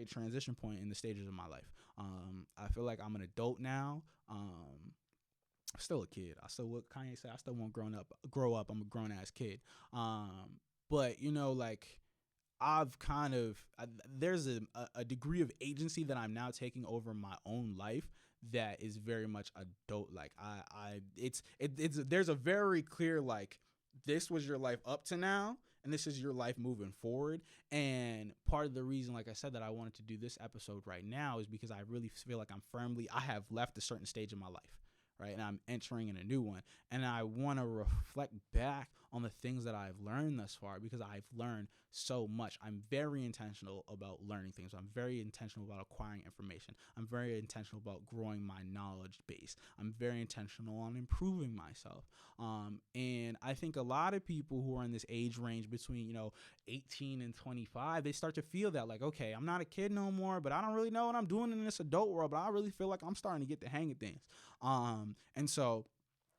Speaker 1: transition point in the stages of my life. I feel like I'm an adult now. I'm still a kid. I still, what Kanye said, I still won't grow up. I'm a grown ass kid. But there's a degree of agency that I'm now taking over my own life that is very much adult. Like there's a very clear, like, this was your life up to now, and this is your life moving forward. And part of the reason, like I said, that I wanted to do this episode right now is because I really feel like I have left a certain stage of my life, right? And I'm entering in a new one. And I want to reflect back on the things that I've learned thus far, because I've learned so much. I'm very intentional about learning things. I'm very intentional about acquiring information. I'm very intentional about growing my knowledge base. I'm very intentional on improving myself. And I think a lot of people who are in this age range between, 18 and 25, they start to feel that, like, okay, I'm not a kid no more, but I don't really know what I'm doing in this adult world, but I really feel like I'm starting to get the hang of things. And so,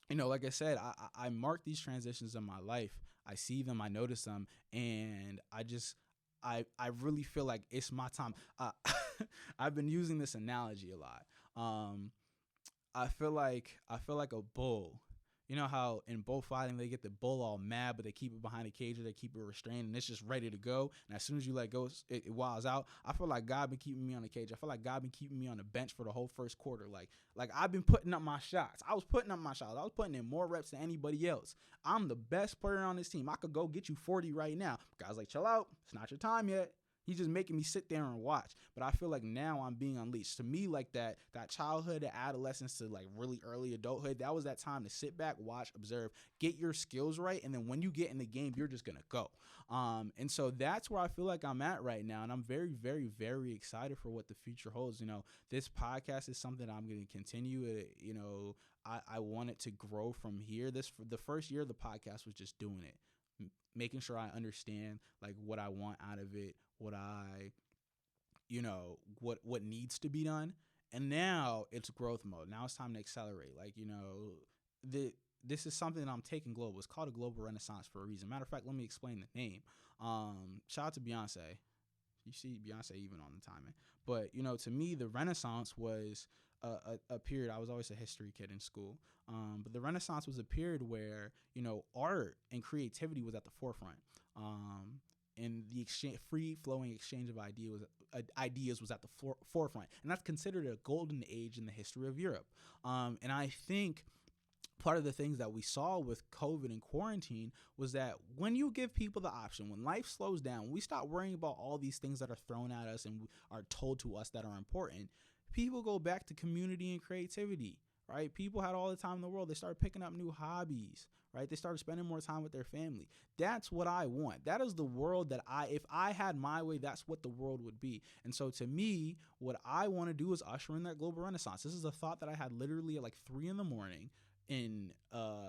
Speaker 1: like I said, I mark these transitions in my life. I see them, I notice them, and I really feel like it's my time. I've been using this analogy a lot. I feel like a bull. You know how in bullfighting they get the bull all mad, but they keep it behind a cage or they keep it restrained, and it's just ready to go. And as soon as you let go, it wilds out. I feel like God been keeping me on the cage. I feel like God been keeping me on the bench for the whole first quarter. Like I've been putting up my shots. I was putting in more reps than anybody else. I'm the best player on this team. I could go get you 40 right now. God's like, chill out. It's not your time yet. He's just making me sit there and watch. But I feel like now I'm being unleashed. To me, like that childhood to adolescence to like really early adulthood, that was that time to sit back, watch, observe, get your skills right. And then when you get in the game, you're just going to go. And so that's where I feel like I'm at right now. And I'm very, very, very excited for what the future holds. This podcast is something I'm going to continue. I want it to grow from here. The first year of the podcast was just doing it. Making sure I understand like what I want out of it, what what needs to be done. And now it's growth mode. Now it's time to accelerate. This is something that I'm taking global. It's called a global renaissance for a reason. Matter of fact, let me explain the name. Shout out to Beyonce. You see Beyonce even on the timing. But, to me, the Renaissance was a period. I was always a history kid in school. But the Renaissance was a period where, art and creativity was at the forefront. And the free flowing exchange of ideas was at the forefront. And that's considered a golden age in the history of Europe. And I think part of the things that we saw with COVID and quarantine was that when you give people the option, when life slows down, we stop worrying about all these things that are thrown at us and are told to us that are important, people go back to community and creativity, right? People had all the time in the world. They started picking up new hobbies, right? They started spending more time with their family. That's what I want. That is the world that if I had my way, that's what the world would be. And so to me, what I want to do is usher in that global renaissance. This is a thought that I had literally at like 3 a.m. in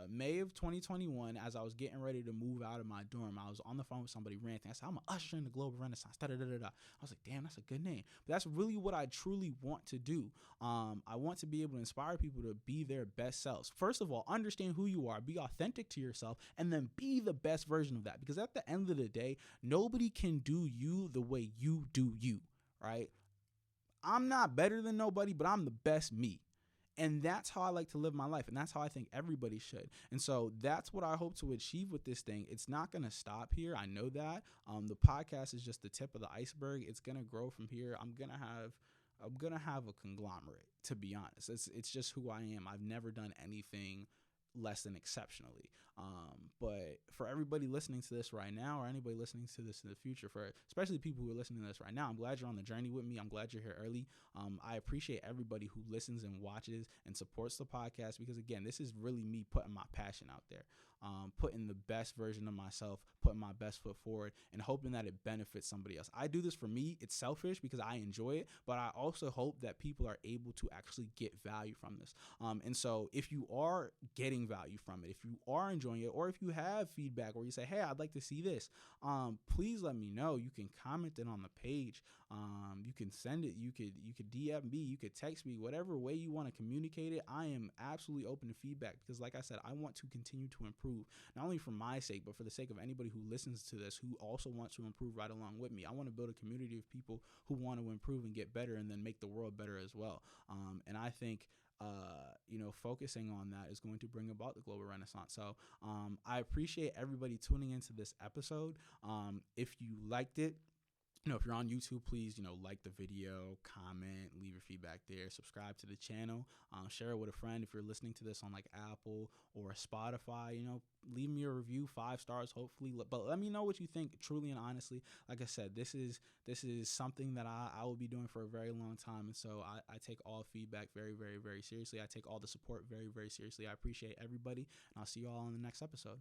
Speaker 1: May of 2021, as I was getting ready to move out of my dorm. I was on the phone with somebody ranting. I said, I'm going to usher in the global renaissance. Da, da, da, da, da. I was like, damn, that's a good name. But that's really what I truly want to do. I want to be able to inspire people to be their best selves. First of all, understand who you are, be authentic to yourself, and then be the best version of that. Because at the end of the day, nobody can do you the way you do you, right? I'm not better than nobody, but I'm the best me. And that's how I like to live my life. And that's how I think everybody should. And so that's what I hope to achieve with this thing. It's not going to stop here. I know that. The podcast is just the tip of the iceberg. It's going to grow from here. I'm going to have a conglomerate, to be honest. It's just who I am. I've never done anything less than exceptionally. But for everybody listening to this right now, or anybody listening to this in the future, for especially people who are listening to this right now, I'm glad you're on the journey with me. I'm glad you're here early. I appreciate everybody who listens and watches and supports the podcast, because again, this is really me putting my passion out there, putting the best version of myself, putting my best foot forward, and hoping that it benefits somebody else. I do this for me. It's selfish because I enjoy it, but I also hope that people are able to actually get value from this. And so if you are getting value from it, if you are enjoying it, or if you have feedback where you say, hey, I'd like to see this, please let me know. You can comment it on the page. You can send it. You could DM me. You could text me. Whatever way you want to communicate it, I am absolutely open to feedback, because like I said, I want to continue to improve, not only for my sake, but for the sake of anybody who listens to this who also wants to improve right along with me. I want to build a community of people who want to improve and get better, and then make the world better as well. And I think focusing on that is going to bring about the global renaissance. So I appreciate everybody tuning into this episode. If you liked it, if you're on YouTube, please, like the video, comment, leave your feedback there, subscribe to the channel, share it with a friend. If you're listening to this on like Apple or Spotify, leave me a review, 5 stars, hopefully. But let me know what you think, truly and honestly. Like I said, this is something that I will be doing for a very long time. And so I take all feedback very, very, very seriously. I take all the support very, very seriously. I appreciate everybody, and I'll see you all on the next episode.